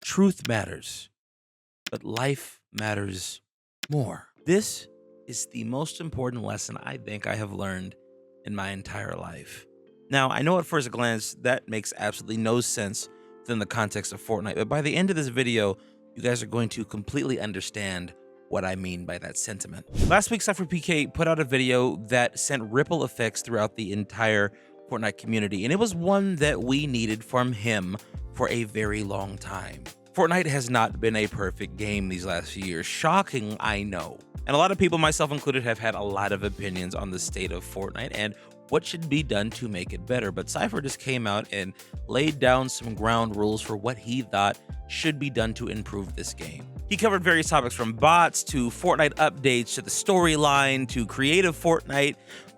Truth matters, but life matters more. This is the most important lesson I think I have learned in my entire life. Now, I know at first glance that makes absolutely no sense within the context of Fortnite, but by the end of this video, you guys are going to completely understand what I mean by that sentiment. Last week, Sypherpk put out a video that sent ripple effects throughout the entire Fortnite community, and it was one that we needed from him for a very long time. Fortnite has not been a perfect game these last few years. Shocking, I know. And a lot of people, myself included, have had a lot of opinions on the state of Fortnite and what should be done to make it better. But Sypher just came out and laid down some ground rules for what he thought should be done to improve this game. He covered various topics from bots to Fortnite updates to the storyline to creative Fortnite.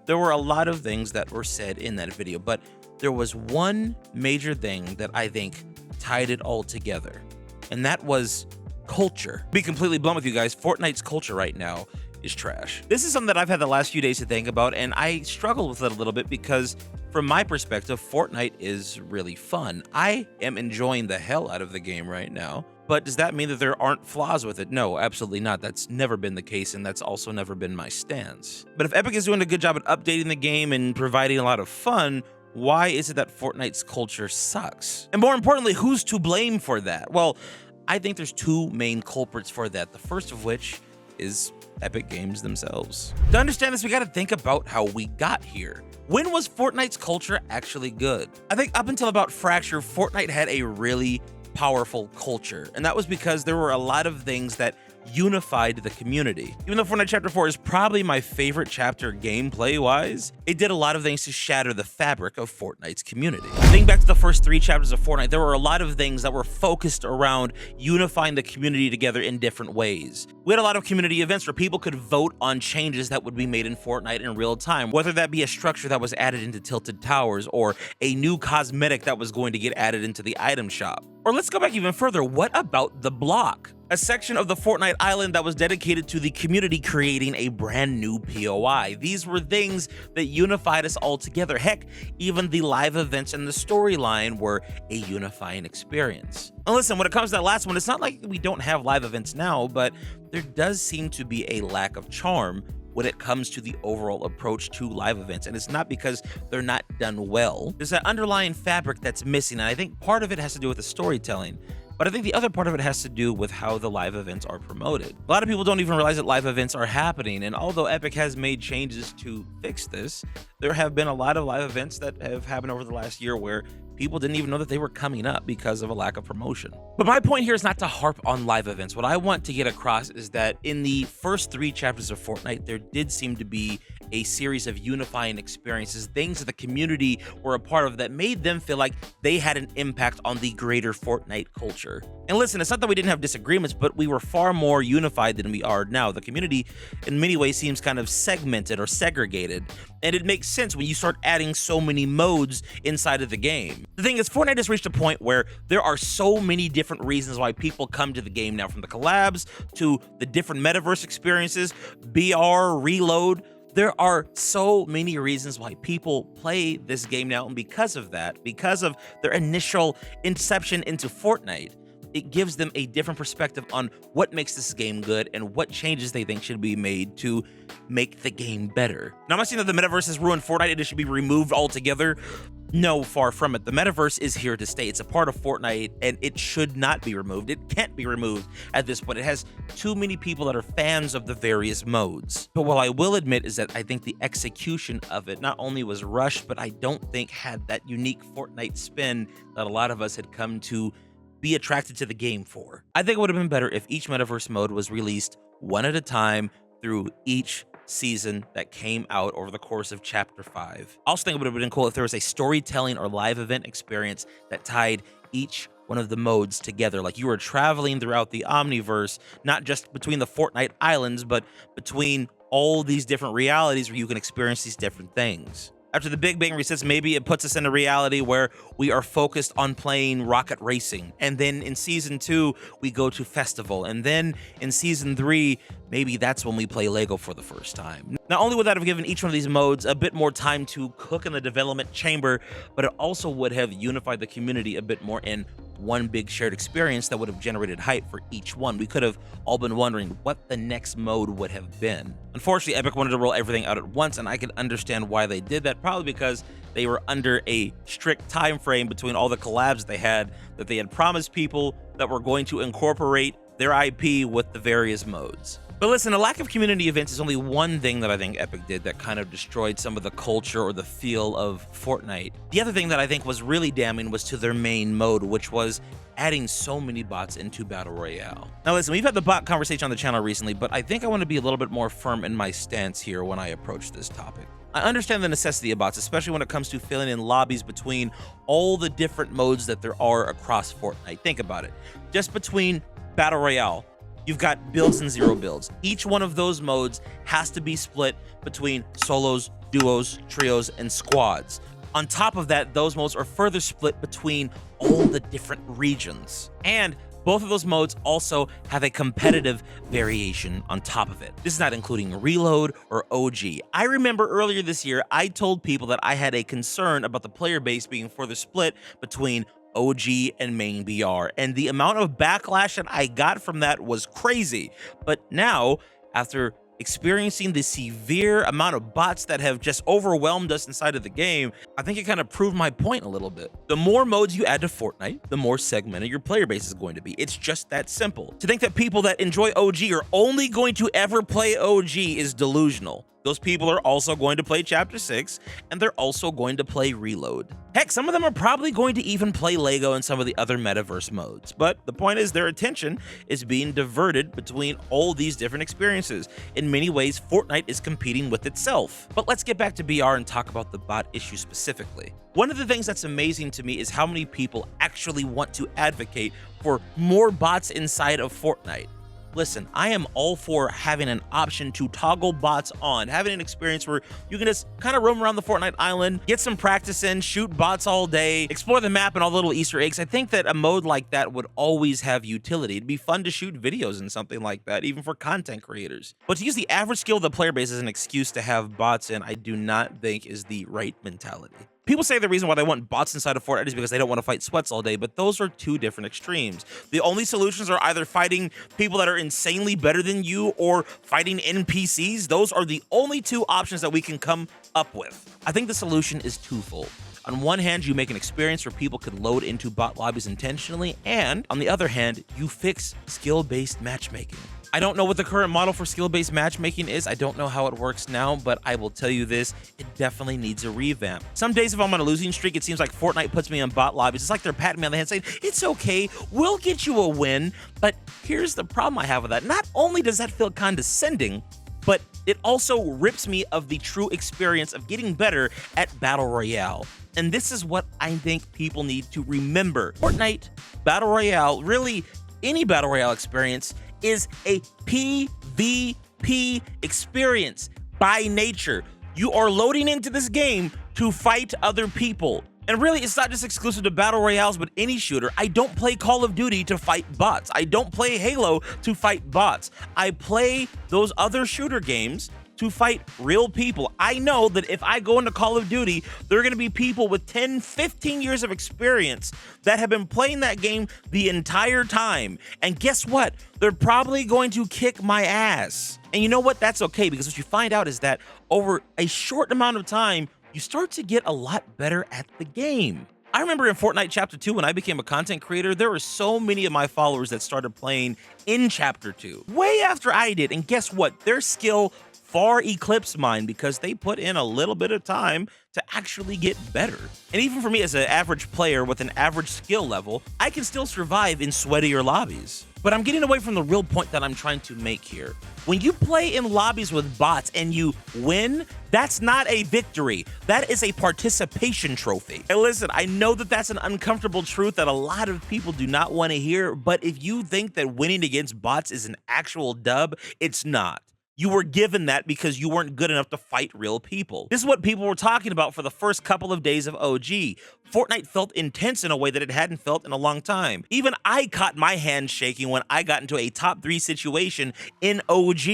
There were a lot of things that were said in that video, but there was one major thing that I think tied it all together, and that was culture. Be completely blunt with you guys, Fortnite's culture right now is trash. This is something that I've had the last few days to think about, and I struggle with it a little bit because from my perspective, Fortnite is really fun. I am enjoying the hell out of the game right now. But does that mean that there aren't flaws with it? No, absolutely not. That's never been the case, and that's also never been my stance. But if Epic is doing a good job at updating the game and providing a lot of fun, why is it that Fortnite's culture sucks? And more importantly, who's to blame for that? Well, I think there's two main culprits for that. The first of which is Epic Games themselves. To understand this, we gotta think about how we got here. When was Fortnite's culture actually good? I think up until about Fracture, Fortnite had a really powerful culture, and that was because there were a lot of things that unified the community. Even though Fortnite Chapter 4 is probably my favorite chapter gameplay-wise, it did a lot of things to shatter the fabric of Fortnite's community. Think back to the first 3 chapters of Fortnite, there were a lot of things that were focused around unifying the community together in different ways. We had a lot of community events where people could vote on changes that would be made in Fortnite in real time, whether that be a structure that was added into Tilted Towers or a new cosmetic that was going to get added into the item shop. Or let's go back even further, what about the block? A section of the Fortnite island that was dedicated to the community creating a brand new POI. These were things that unified us all together. Heck, even the live events and the storyline were a unifying experience. And listen, when it comes to that last one, it's not like we don't have live events now, but there does seem to be a lack of charm when it comes to the overall approach to live events. And it's not because they're not done well. There's that underlying fabric that's missing, and I think part of it has to do with the storytelling. But I think the other part of it has to do with how the live events are promoted. A lot of people don't even realize that live events are happening, and although Epic has made changes to fix this, there have been a lot of live events that have happened over the last year where people didn't even know that they were coming up because of a lack of promotion. But my point here is not to harp on live events. What I want to get across is that in the first 3 chapters of Fortnite, there did seem to be a series of unifying experiences, things that the community were a part of that made them feel like they had an impact on the greater Fortnite culture. And listen, it's not that we didn't have disagreements, but we were far more unified than we are now. The community in many ways seems kind of segmented or segregated, and it makes sense when you start adding so many modes inside of the game. The thing is, Fortnite has reached a point where there are so many different reasons why people come to the game now, from the collabs to the different metaverse experiences, BR, Reload. There are so many reasons why people play this game now, and because of that, because of their initial inception into Fortnite, it gives them a different perspective on what makes this game good and what changes they think should be made to make the game better. Now, I'm not saying that the metaverse has ruined Fortnite and it should be removed altogether. No, far from it. The metaverse is here to stay. It's a part of Fortnite, and it should not be removed. It can't be removed at this point. It has too many people that are fans of the various modes. But what I will admit is that I think the execution of it not only was rushed, but I don't think had that unique Fortnite spin that a lot of us had come to be attracted to the game for. I think it would have been better if each metaverse mode was released one at a time through each season that came out over the course of Chapter 5. I also think it would have been cool if there was a storytelling or live event experience that tied each one of the modes together, like you were traveling throughout the Omniverse, not just between the Fortnite islands, but between all these different realities where you can experience these different things. After the Big Bang resets, maybe it puts us in a reality where we are focused on playing rocket racing. And then in Season 2, we go to Festival. And then in Season 3, maybe that's when we play Lego for the first time. Not only would that have given each one of these modes a bit more time to cook in the development chamber, but it also would have unified the community a bit more in one big shared experience that would have generated hype for each one. We could have all been wondering what the next mode would have been. Unfortunately, Epic wanted to roll everything out at once, and I could understand why they did that, probably because they were under a strict time frame between all the collabs they had that they had promised people that were going to incorporate their IP with the various modes. But listen, a lack of community events is only one thing that I think Epic did that kind of destroyed some of the culture or the feel of Fortnite. The other thing that I think was really damning was to their main mode, which was adding so many bots into Battle Royale. Now listen, we've had the bot conversation on the channel recently, but I think I want to be a little bit more firm in my stance here when I approach this topic. I understand the necessity of bots, especially when it comes to filling in lobbies between all the different modes that there are across Fortnite. Think about it. Just between Battle Royale, you've got builds and zero builds. Each one of those modes has to be split between solos, duos, trios, and squads. On top of that, those modes are further split between all the different regions. And both of those modes also have a competitive variation on top of it. This is not including Reload or OG. I remember earlier this year, I told people that I had a concern about the player base being further split between OG and main BR, and the amount of backlash that I got from that was crazy. But now, after experiencing the severe amount of bots that have just overwhelmed us inside of the game, I think it kind of proved my point a little bit. The more modes you add to Fortnite, the more segmented your player base is going to be. It's just that simple. To think that people that enjoy OG are only going to ever play OG is delusional. Those people are also going to play Chapter 6, and they're also going to play Reload. Heck, some of them are probably going to even play LEGO and some of the other metaverse modes. But the point is, their attention is being diverted between all these different experiences. In many ways, Fortnite is competing with itself. But let's get back to BR and talk about the bot issue specifically. One of the things that's amazing to me is how many people actually want to advocate for more bots inside of Fortnite. Listen, I am all for having an option to toggle bots on, having an experience where you can just kind of roam around the Fortnite island, get some practice in, shoot bots all day, explore the map and all the little Easter eggs. I think that a mode like that would always have utility. It'd be fun to shoot videos and something like that, even for content creators. But to use the average skill of the player base as an excuse to have bots in, I do not think is the right mentality. People say the reason why they want bots inside of Fortnite is because they don't want to fight sweats all day, but those are two different extremes. The only solutions are either fighting people that are insanely better than you or fighting NPCs. Those are the only two options that we can come up with. I think the solution is twofold. On one hand, you make an experience where people could load into bot lobbies intentionally, and on the other hand, you fix skill-based matchmaking. I don't know what the current model for skill-based matchmaking is. I don't know how it works now, but I will tell you this, it definitely needs a revamp. Some days if I'm on a losing streak, it seems like Fortnite puts me in bot lobbies. It's like they're patting me on the head saying, it's okay, we'll get you a win. But here's the problem I have with that. Not only does that feel condescending, but it also rips me of the true experience of getting better at Battle Royale. And this is what I think people need to remember. Fortnite, Battle Royale, really any Battle Royale experience is a PvP experience by nature. You are loading into this game to fight other people. And really, it's not just exclusive to Battle Royales, but any shooter. I don't play Call of Duty to fight bots. I don't play Halo to fight bots. I play those other shooter games to fight real people. I know that if I go into Call of Duty, there are going to be people with 10, 15 years of experience that have been playing that game the entire time. And guess what? They're probably going to kick my ass. And you know what? That's okay, because what you find out is that over a short amount of time, you start to get a lot better at the game. I remember in Fortnite Chapter 2, when I became a content creator, there were so many of my followers that started playing in Chapter 2, way after I did. And guess what? Their skill far eclipsed mine because they put in a little bit of time to actually get better. And even for me as an average player with an average skill level, I can still survive in sweatier lobbies. But I'm getting away from the real point that I'm trying to make here. When you play in lobbies with bots and you win, that's not a victory. That is a participation trophy. And listen, I know that that's an uncomfortable truth that a lot of people do not want to hear, but if you think that winning against bots is an actual dub, it's not. You were given that because you weren't good enough to fight real people. This is what people were talking about for the first couple of days of OG. Fortnite felt intense in a way that it hadn't felt in a long time. Even I caught my hand shaking when I got into a top 3 situation in OG.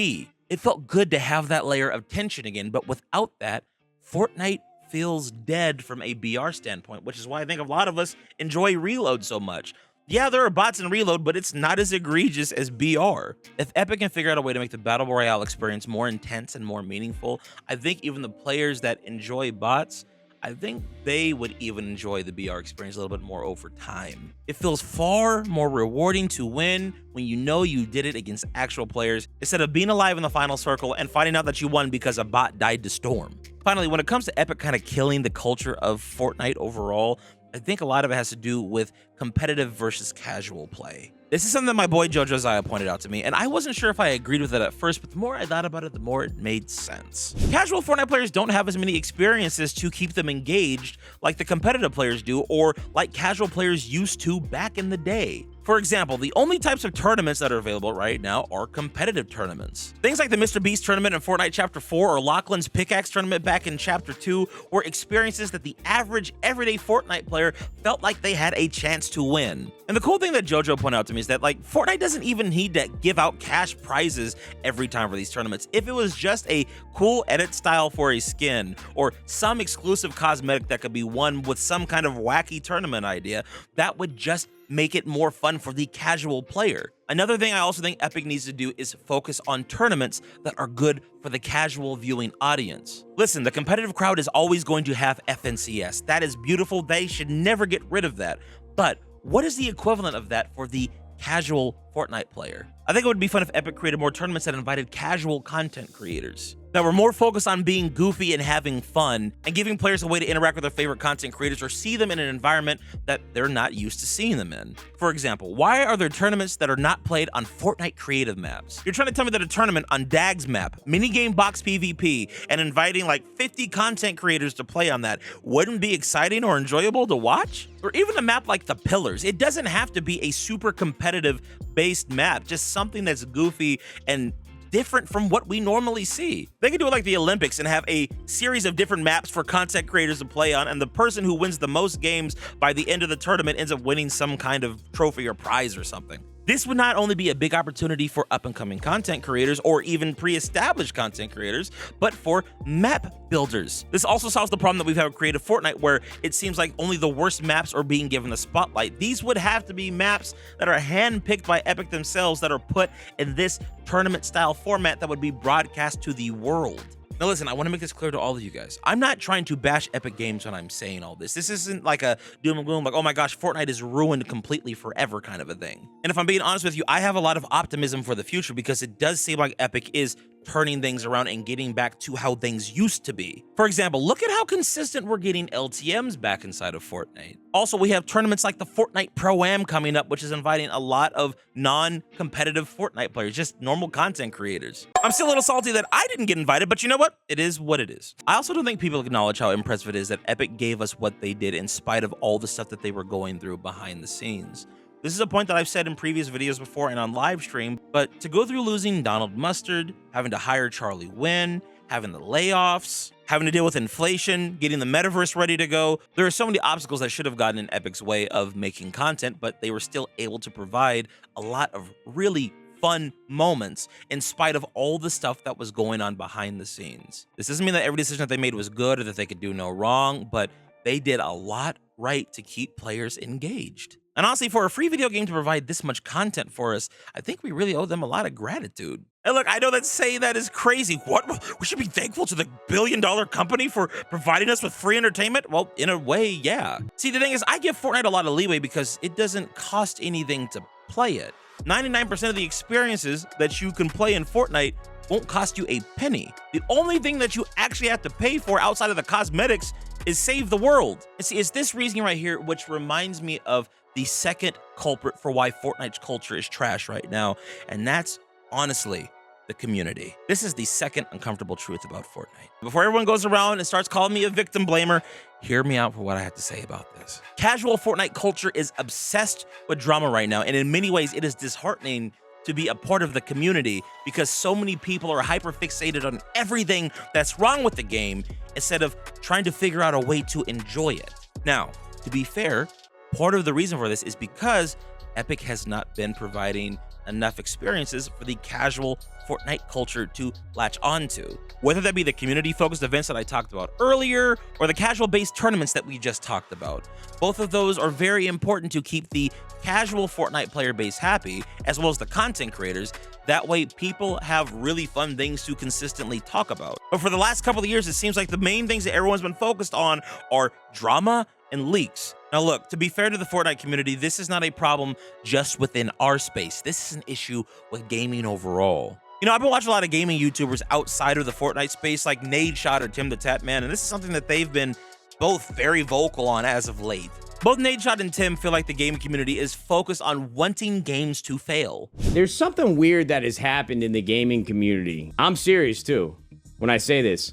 It felt good to have that layer of tension again, but without that, Fortnite feels dead from a BR standpoint, which is why I think a lot of us enjoy Reload so much. Yeah, there are bots in Reload, but it's not as egregious as BR. If Epic can figure out a way to make the Battle Royale experience more intense and more meaningful, I think even the players that enjoy bots, I think they would even enjoy the BR experience a little bit more over time. It feels far more rewarding to win when you know you did it against actual players instead of being alive in the final circle and finding out that you won because a bot died to Storm. Finally, when it comes to Epic kind of killing the culture of Fortnite overall, I think a lot of it has to do with competitive versus casual play. This is something that my boy Jojo Zaya pointed out to me, and I wasn't sure if I agreed with it at first, but the more I thought about it, the more it made sense. Casual Fortnite players don't have as many experiences to keep them engaged like the competitive players do, or like casual players used to back in the day. For example, the only types of tournaments that are available right now are competitive tournaments. Things like the Mr. Beast tournament in Fortnite Chapter 4 or Lachlan's Pickaxe tournament back in Chapter 2 were experiences that the average everyday Fortnite player felt like they had a chance to win. And the cool thing that Jojo pointed out to me is that like Fortnite doesn't even need to give out cash prizes every time for these tournaments. If it was just a cool edit style for a skin or some exclusive cosmetic that could be won with some kind of wacky tournament idea, that would just make it more fun for the casual player. Another thing I also think Epic needs to do is focus on tournaments that are good for the casual viewing audience. Listen, the competitive crowd is always going to have FNCS. That is beautiful. They should never get rid of that. But what is the equivalent of that for the casual Fortnite player? I think it would be fun if Epic created more tournaments that invited casual content creators, that were more focused on being goofy and having fun and giving players a way to interact with their favorite content creators or see them in an environment that they're not used to seeing them in. For example, why are there tournaments that are not played on Fortnite creative maps? You're trying to tell me that a tournament on Dag's map, minigame box PvP, and inviting like 50 content creators to play on that wouldn't be exciting or enjoyable to watch? Or even a map like the Pillars. It doesn't have to be a super competitive based map, just something that's goofy and different from what we normally see. They could do it like the Olympics and have a series of different maps for content creators to play on, and the person who wins the most games by the end of the tournament ends up winning some kind of trophy or prize or something. This would not only be a big opportunity for up-and-coming content creators or even pre-established content creators, but for map builders. This also solves the problem that we've had with Creative Fortnite, where it seems like only the worst maps are being given the spotlight. These would have to be maps that are handpicked by Epic themselves that are put in this tournament-style format that would be broadcast to the world. Now listen, I want to make this clear to all of you guys. I'm not trying to bash Epic Games when I'm saying all this. This isn't like a doom and gloom, like, oh my gosh, Fortnite is ruined completely forever kind of a thing. And if I'm being honest with you, I have a lot of optimism for the future because it does seem like Epic is turning things around and getting back to how things used to be. For example, look at how consistent we're getting LTMs back inside of Fortnite. Also, we have tournaments like the Fortnite Pro-Am coming up, which is inviting a lot of non-competitive Fortnite players, just normal content creators. I'm still a little salty that I didn't get invited, but you know what? It is what it is. I also don't think people acknowledge how impressive it is that Epic gave us what they did in spite of all the stuff that they were going through behind the scenes. This is a point that I've said in previous videos before and on live stream, but to go through losing Donald Mustard, having to hire Charlie Wynn, having the layoffs, having to deal with inflation, getting the metaverse ready to go, there are so many obstacles that should have gotten in Epic's way of making content, but they were still able to provide a lot of really fun moments in spite of all the stuff that was going on behind the scenes. This doesn't mean that every decision that they made was good or that they could do no wrong, but they did a lot right to keep players engaged. And honestly, for a free video game to provide this much content for us, I think we really owe them a lot of gratitude. And look, I know that saying that is crazy. What? We should be thankful to the billion-dollar company for providing us with free entertainment? Well, in a way, yeah. See, the thing is, I give Fortnite a lot of leeway because it doesn't cost anything to play it. 99% of the experiences that you can play in Fortnite won't cost you a penny. The only thing that you actually have to pay for outside of the cosmetics is save the world. And see, it's this reasoning right here which reminds me of the second culprit for why Fortnite's culture is trash right now, and that's honestly the community. This is the second uncomfortable truth about Fortnite. Before everyone goes around and starts calling me a victim blamer, hear me out for what I have to say about this. Casual Fortnite culture is obsessed with drama right now, and in many ways it is disheartening to be a part of the community because so many people are hyper fixated on everything that's wrong with the game instead of trying to figure out a way to enjoy it. Now, to be fair, part of the reason for this is because Epic has not been providing enough experiences for the casual Fortnite culture to latch onto. Whether that be the community-focused events that I talked about earlier, or the casual-based tournaments that we just talked about. Both of those are very important to keep the casual Fortnite player base happy, as well as the content creators. That way, people have really fun things to consistently talk about. But for the last couple of years, it seems like the main things that everyone's been focused on are drama and leaks. Now look, to be fair to the Fortnite community, this is not a problem just within our space. This is an issue with gaming overall. You know, I've been watching a lot of gaming YouTubers outside of the Fortnite space, like Nadeshot or Tim the Tatman, and this is something that they've been both very vocal on as of late. Both Nadeshot and Tim feel like the gaming community is focused on wanting games to fail. There's something weird that has happened in the gaming community. I'm serious too when I say this.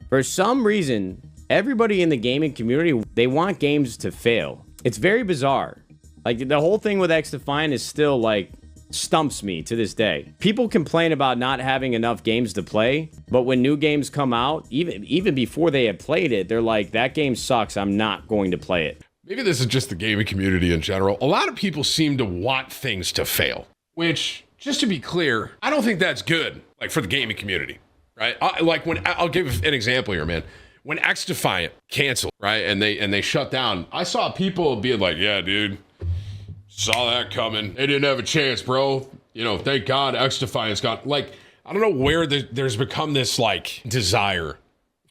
For some reason, everybody in the gaming community, they want games to fail. It's very bizarre. Like, the whole thing with XDefiant is still, like, stumps me to this day. People complain about not having enough games to play, but when new games come out, even before they have played it, they're like, that game sucks, I'm not going to play it. Maybe this is just the gaming community in general. A lot of people seem to want things to fail, which, just to be clear, I don't think that's good, like, for the gaming community, right? I'll give an example here, man. When XDefiant canceled, right, and they shut down, I saw people being like, yeah, dude, saw that coming. They didn't have a chance, bro. You know, thank God XDefiant's got, like, I don't know where there's become this, like, desire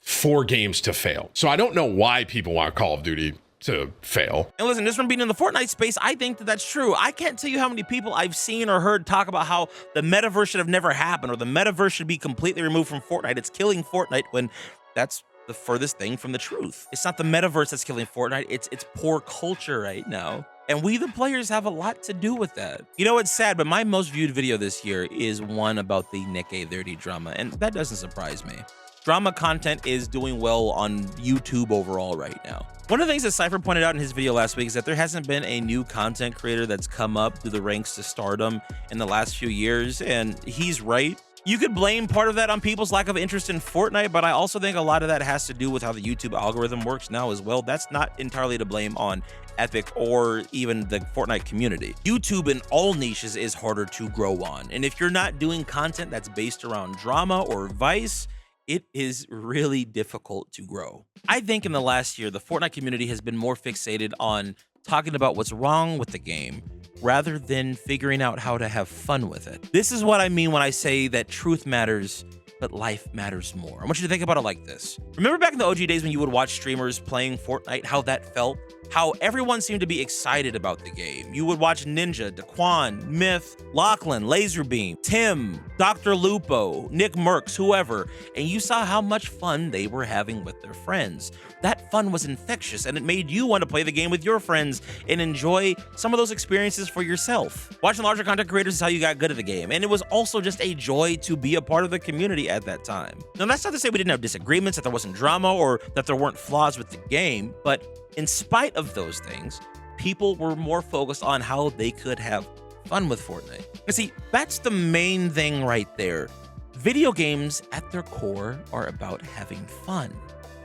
for games to fail. So I don't know why people want Call of Duty to fail. And listen, just from being in the Fortnite space, I think that that's true. I can't tell you how many people I've seen or heard talk about how the metaverse should have never happened, or the metaverse should be completely removed from Fortnite. It's killing Fortnite, when that's the furthest thing from the truth. It's not the metaverse that's killing Fortnite, it's poor culture right now. And we, the players, have a lot to do with that. You know, it's sad, but my most viewed video this year is one about the Nick A30 drama, and that doesn't surprise me. Drama content is doing well on YouTube overall right now. One of the things that Sypher pointed out in his video last week is that there hasn't been a new content creator that's come up through the ranks to stardom in the last few years, and he's right. You could blame part of that on people's lack of interest in Fortnite, but I also think a lot of that has to do with how the YouTube algorithm works now as well. That's not entirely to blame on Epic or even the Fortnite community. YouTube in all niches is harder to grow on, and if you're not doing content that's based around drama or vice, it is really difficult to grow. I think in the last year, the Fortnite community has been more fixated on talking about what's wrong with the game rather than figuring out how to have fun with it. This is what I mean when I say that truth matters, but life matters more. I want you to think about it like this. Remember back in the OG days when you would watch streamers playing Fortnite, how that felt? How everyone seemed to be excited about the game. You would watch Ninja, Daquan, Myth, Lachlan, Laserbeam, Tim, Dr. Lupo, Nick Merckx, whoever, and you saw how much fun they were having with their friends. That fun was infectious, and it made you want to play the game with your friends and enjoy some of those experiences for yourself. Watching larger content creators is how you got good at the game, and it was also just a joy to be a part of the community at that time. Now, that's not to say we didn't have disagreements, that there wasn't drama, or that there weren't flaws with the game, but in spite of those things, people were more focused on how they could have fun with Fortnite. And see, that's the main thing right there. Video games at their core are about having fun.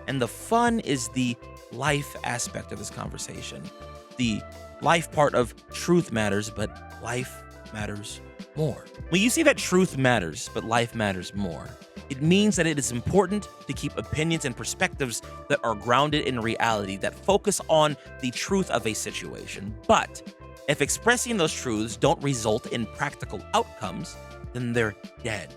And the fun is the life aspect of this conversation. The life part of truth matters, but life matters more. When you see that truth matters, but life matters more, it means that it is important to keep opinions and perspectives that are grounded in reality, that focus on the truth of a situation. But if expressing those truths don't result in practical outcomes, then they're dead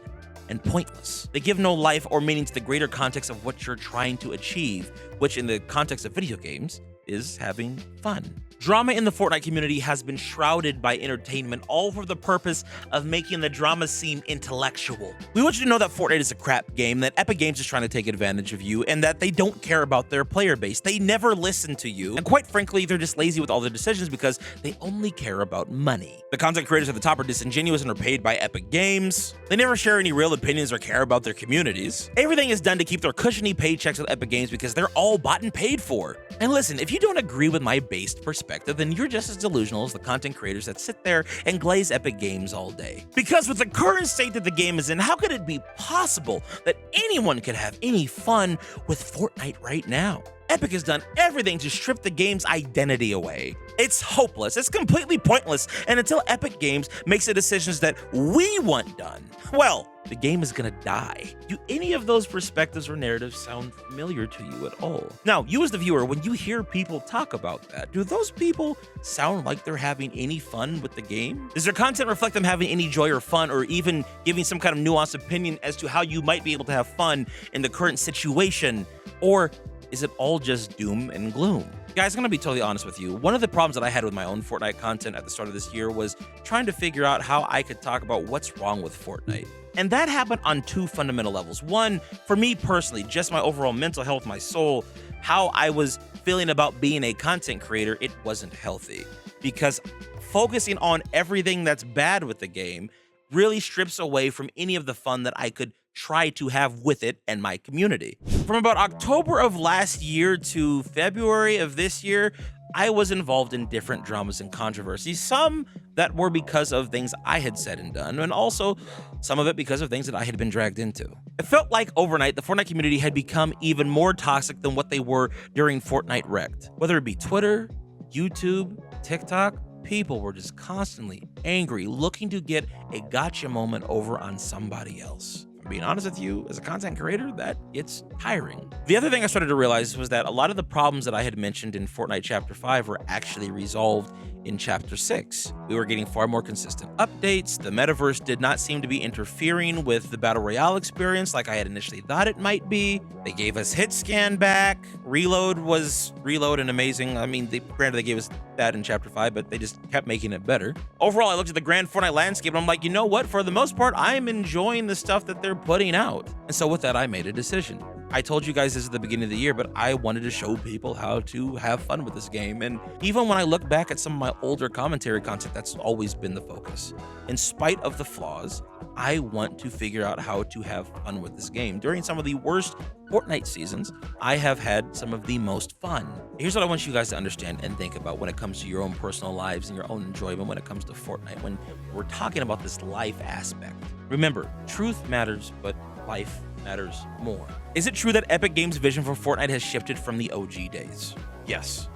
and pointless. They give no life or meaning to the greater context of what you're trying to achieve, which in the context of video games is having fun. Drama in the Fortnite community has been shrouded by entertainment, all for the purpose of making the drama seem intellectual. We want you to know that Fortnite is a crap game, that Epic Games is trying to take advantage of you, and that they don't care about their player base. They never listen to you, and quite frankly, they're just lazy with all their decisions because they only care about money. The content creators at the top are disingenuous and are paid by Epic Games. They never share any real opinions or care about their communities. Everything is done to keep their cushiony paychecks with Epic Games because they're all bought and paid for. And listen, if you don't agree with my based perspective, then you're just as delusional as the content creators that sit there and glaze Epic Games all day. Because with the current state that the game is in, how could it be possible that anyone could have any fun with Fortnite right now? Epic has done everything to strip the game's identity away. It's hopeless, it's completely pointless, and until Epic Games makes the decisions that we want done, well, the game is gonna die. Do any of those perspectives or narratives sound familiar to you at all? Now, you as the viewer, when you hear people talk about that, do those people sound like they're having any fun with the game? Does their content reflect them having any joy or fun, or even giving some kind of nuanced opinion as to how you might be able to have fun in the current situation? Or is it all just doom and gloom? Guys, I'm gonna be totally honest with you. One of the problems that I had with my own Fortnite content at the start of this year was trying to figure out how I could talk about what's wrong with Fortnite. And that happened on two fundamental levels. One, for me personally, just my overall mental health, my soul, how I was feeling about being a content creator, it wasn't healthy. Because focusing on everything that's bad with the game really strips away from any of the fun that I could try to have with it and my community. From about October of last year to February of this year, I was involved in different dramas and controversies, some that were because of things I had said and done, and also some of it because of things that I had been dragged into. It felt like overnight, the Fortnite community had become even more toxic than what they were during Fortnite Wrecked. Whether it be Twitter, YouTube, TikTok, people were just constantly angry, looking to get a gotcha moment over on somebody else. Being honest with you, as a content creator, that gets tiring. The other thing I started to realize was that a lot of the problems that I had mentioned in Fortnite Chapter 5 were actually resolved in Chapter 6. We were getting far more consistent updates. The metaverse did not seem to be interfering with the Battle Royale experience like I had initially thought it might be. They gave us hit scan back. Reload was reload and amazing. I mean, granted, they gave us that in Chapter 5, but they just kept making it better. Overall, I looked at the grand Fortnite landscape and I'm like, you know what? For the most part, I'm enjoying the stuff that they're putting out. And so with that, I made a decision. I told you guys this at the beginning of the year, but I wanted to show people how to have fun with this game. And even when I look back at some of my older commentary content, that's always been the focus. In spite of the flaws, I want to figure out how to have fun with this game. During some of the worst Fortnite seasons, I have had some of the most fun. Here's what I want you guys to understand and think about when it comes to your own personal lives and your own enjoyment when it comes to Fortnite, when we're talking about this life aspect. Remember, truth matters, but life matters more. Is it true that Epic Games' vision for Fortnite has shifted from the OG days? Yes.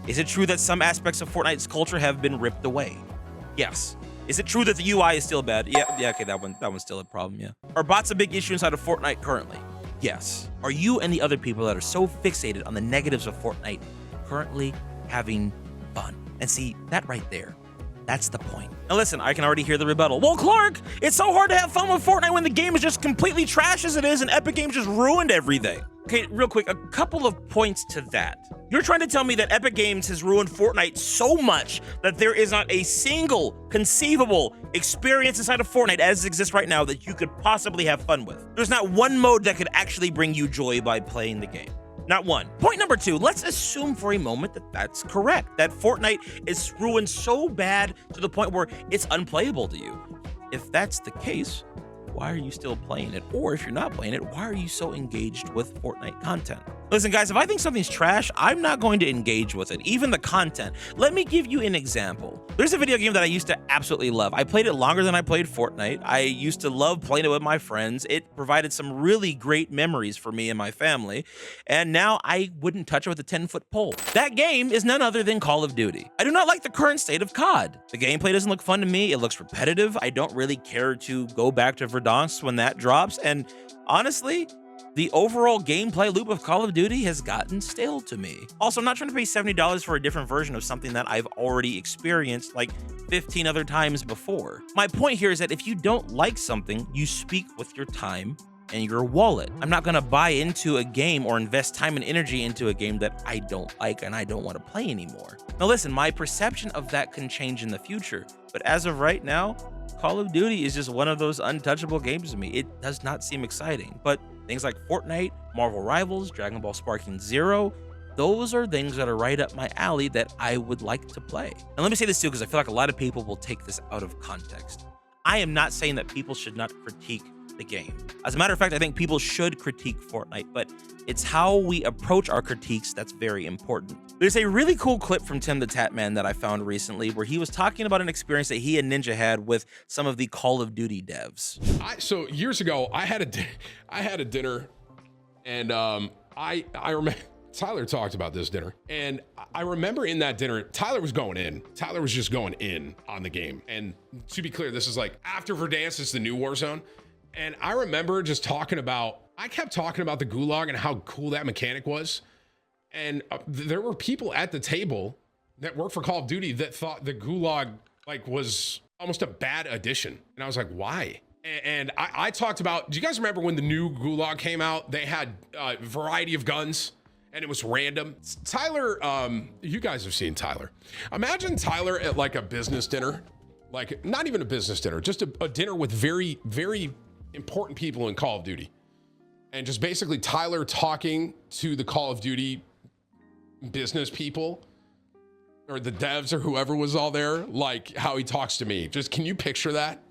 Is it true that some aspects of Fortnite's culture have been ripped away? Yes. Is it true that the UI is still bad? Yeah, okay, that one's still a problem, yeah. Are bots a big issue inside of Fortnite currently? Yes. Are you and the other people that are so fixated on the negatives of Fortnite currently having fun? And see, that right there, that's the point. Now listen, I can already hear the rebuttal. Well, Clark, it's so hard to have fun with Fortnite when the game is just completely trash as it is and Epic Games just ruined everything. Okay, real quick, a couple of points to that. You're trying to tell me that Epic Games has ruined Fortnite so much that there is not a single conceivable experience inside of Fortnite as it exists right now that you could possibly have fun with. There's not one mode that could actually bring you joy by playing the game. Not one. Point number two, let's assume for a moment that that's correct, that Fortnite is ruined so bad to the point where it's unplayable to you. If that's the case, why are you still playing it? Or if you're not playing it, why are you so engaged with Fortnite content? Listen, guys, if I think something's trash, I'm not going to engage with it, even the content. Let me give you an example. There's a video game that I used to absolutely love. I played it longer than I played Fortnite. I used to love playing it with my friends. It provided some really great memories for me and my family. And now I wouldn't touch it with a 10-foot pole. That game is none other than Call of Duty. I do not like the current state of COD. The gameplay doesn't look fun to me. It looks repetitive. I don't really care to go back to Verdansk when that drops. And honestly, the overall gameplay loop of Call of Duty has gotten stale to me. Also, I'm not trying to pay $70 for a different version of something that I've already experienced like 15 other times before. My point here is that if you don't like something, you speak with your time and your wallet. I'm not gonna buy into a game or invest time and energy into a game that I don't like and I don't want to play anymore. Now listen, my perception of that can change in the future, but as of right now, Call of Duty is just one of those untouchable games to me. It does not seem exciting, but things like Fortnite, Marvel Rivals, Dragon Ball Sparking Zero, those are things that are right up my alley that I would like to play. And let me say this too, because I feel like a lot of people will take this out of context. I am not saying that people should not critique the game. As a matter of fact, I think people should critique Fortnite, but it's how we approach our critiques that's very important. There's a really cool clip from Tim the Tatman that I found recently where he was talking about an experience that he and Ninja had with some of the Call of Duty devs. So years ago, I had a dinner, and I remember Tyler talked about this dinner, and I remember in that dinner, Tyler was going in. Tyler was just going in on the game. And to be clear, this is like after Verdansk, it's the new Warzone. And I remember just I kept talking about the gulag and how cool that mechanic was. And there were people at the table that worked for Call of Duty that thought the gulag like was almost a bad addition. And I was like, why? And I talked about, do you guys remember when the new gulag came out? They had a variety of guns and it was random. Tyler, you guys have seen Tyler. Imagine Tyler at like a business dinner, like not even a business dinner, just a dinner with very, very important people in Call of Duty. And just basically Tyler talking to the Call of Duty business people or the devs or whoever was all there, like how he talks to me. Just, can you picture that?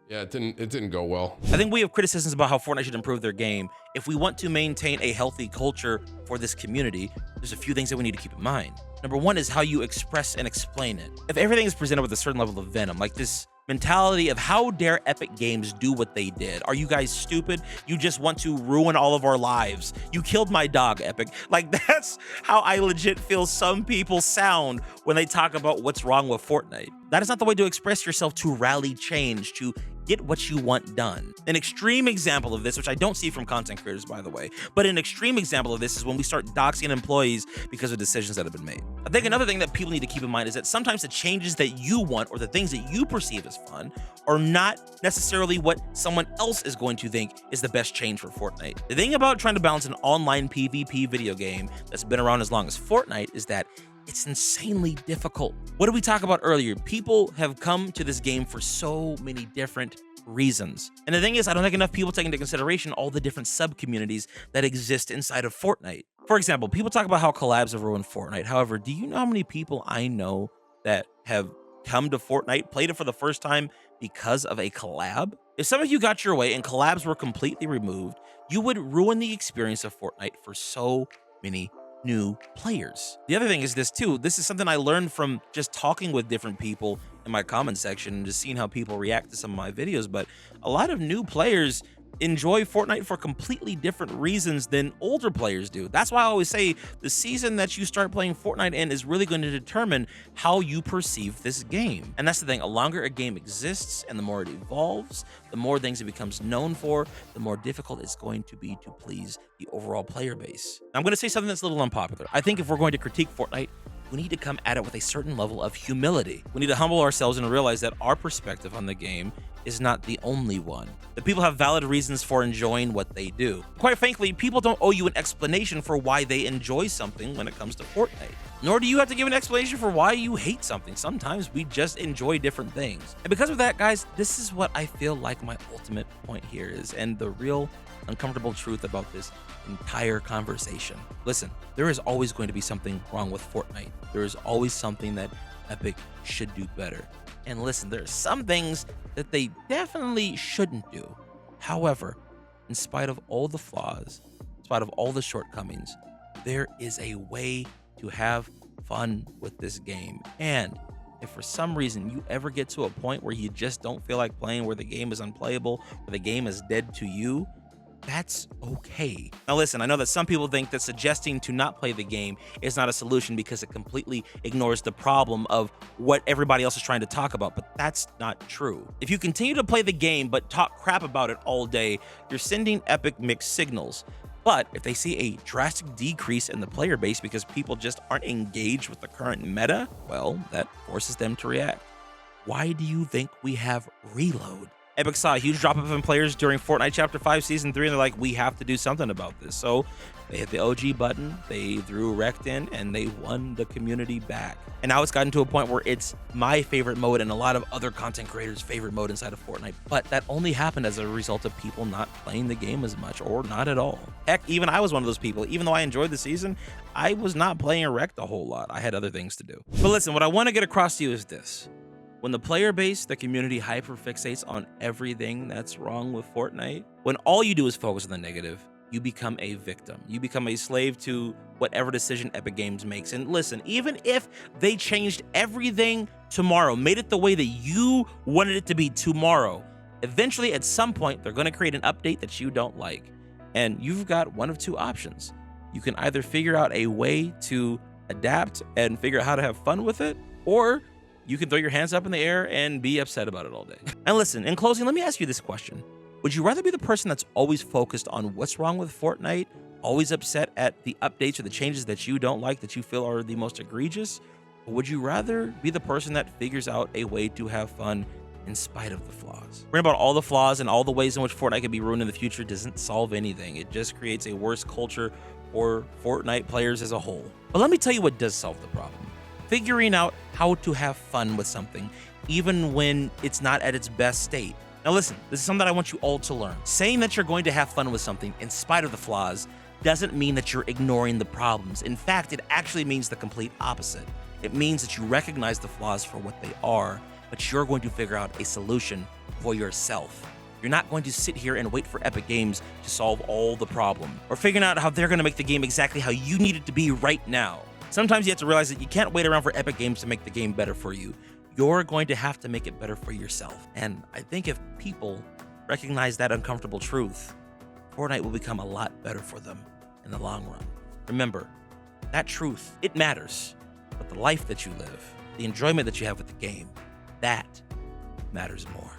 Yeah, it didn't go well. I think we have criticisms about how Fortnite should improve their game. If we want to maintain a healthy culture for this community, there's a few things that we need to keep in mind. Number one is how you express and explain it. If everything is presented with a certain level of venom, like this mentality of how dare Epic Games do what they did? Are you guys stupid? You just want to ruin all of our lives. You killed my dog, Epic. Like, that's how I legit feel some people sound when they talk about what's wrong with Fortnite. That is not the way to express yourself, to rally change, to get what you want done. An extreme example of this, which I don't see from content creators, by the way, but an extreme example of this is when we start doxing employees because of decisions that have been made. I think another thing that people need to keep in mind is that sometimes the changes that you want or the things that you perceive as fun are not necessarily what someone else is going to think is the best change for Fortnite. The thing about trying to balance an online PvP video game that's been around as long as Fortnite is that it's insanely difficult. What did we talk about earlier? People have come to this game for so many different reasons. And the thing is, I don't think enough people take into consideration all the different sub-communities that exist inside of Fortnite. For example, people talk about how collabs have ruined Fortnite. However, do you know how many people I know that have come to Fortnite, played it for the first time because of a collab? If some of you got your way and collabs were completely removed, you would ruin the experience of Fortnite for so many new players. The other thing is this too. This is something I learned from just talking with different people in my comment section and just seeing how people react to some of my videos. But a lot of new players enjoy Fortnite for completely different reasons than older players do. That's why I always say the season that you start playing Fortnite in is really going to determine how you perceive this game. And that's the thing, the longer a game exists and the more it evolves, the more things it becomes known for, the more difficult it's going to be to please the overall player base. I'm going to say something that's a little unpopular. I think if we're going to critique Fortnite, we need to come at it with a certain level of humility. We need to humble ourselves and realize that our perspective on the game is not the only one. That people have valid reasons for enjoying what they do. Quite frankly, people don't owe you an explanation for why they enjoy something when it comes to Fortnite. Nor do you have to give an explanation for why you hate something. Sometimes we just enjoy different things. And because of that, guys, this is what I feel like my ultimate point here is, and the real uncomfortable truth about this entire conversation. Listen, there is always going to be something wrong with Fortnite. There is always something that Epic should do better. And listen, there are some things that they definitely shouldn't do. However, in spite of all the flaws, in spite of all the shortcomings, there is a way to have fun with this game. And if for some reason you ever get to a point where you just don't feel like playing, where the game is unplayable, where the game is dead to you, that's okay. Now listen, I know that some people think that suggesting to not play the game is not a solution because it completely ignores the problem of what everybody else is trying to talk about, but that's not true. If you continue to play the game but talk crap about it all day, you're sending Epic mixed signals. But if they see a drastic decrease in the player base because people just aren't engaged with the current meta, well, that forces them to react. Why do you think we have Reload? Epic saw a huge drop off in players during Fortnite Chapter 5 Season 3, and they're like, we have to do something about this. So they hit the OG button, they threw Rect in, and they won the community back. And now it's gotten to a point where it's my favorite mode and a lot of other content creators' favorite mode inside of Fortnite. But that only happened as a result of people not playing the game as much, or not at all. Heck, even I was one of those people. Even though I enjoyed the season, I was not playing Rect a whole lot. I had other things to do. But listen, what I want to get across to you is this. When the player base, the community hyperfixates on everything that's wrong with Fortnite, when all you do is focus on the negative, you become a victim. You become a slave to whatever decision Epic Games makes. And listen, even if they changed everything tomorrow, made it the way that you wanted it to be tomorrow, eventually at some point, they're going to create an update that you don't like. And you've got one of two options. You can either figure out a way to adapt and figure out how to have fun with it, or you can throw your hands up in the air and be upset about it all day. And listen, in closing, let me ask you this question. Would you rather be the person that's always focused on what's wrong with Fortnite, always upset at the updates or the changes that you don't like, that you feel are the most egregious? Or would you rather be the person that figures out a way to have fun in spite of the flaws? Worrying about all the flaws and all the ways in which Fortnite can be ruined in the future doesn't solve anything. It just creates a worse culture for Fortnite players as a whole. But let me tell you what does solve the problem. Figuring out how to have fun with something, even when it's not at its best state. Now listen, this is something that I want you all to learn. Saying that you're going to have fun with something in spite of the flaws doesn't mean that you're ignoring the problems. In fact, it actually means the complete opposite. It means that you recognize the flaws for what they are, but you're going to figure out a solution for yourself. You're not going to sit here and wait for Epic Games to solve all the problem, or figuring out how they're going to make the game exactly how you need it to be right now. Sometimes you have to realize that you can't wait around for Epic Games to make the game better for you. You're going to have to make it better for yourself. And I think if people recognize that uncomfortable truth, Fortnite will become a lot better for them in the long run. Remember, that truth, it matters, but the life that you live, the enjoyment that you have with the game, that matters more.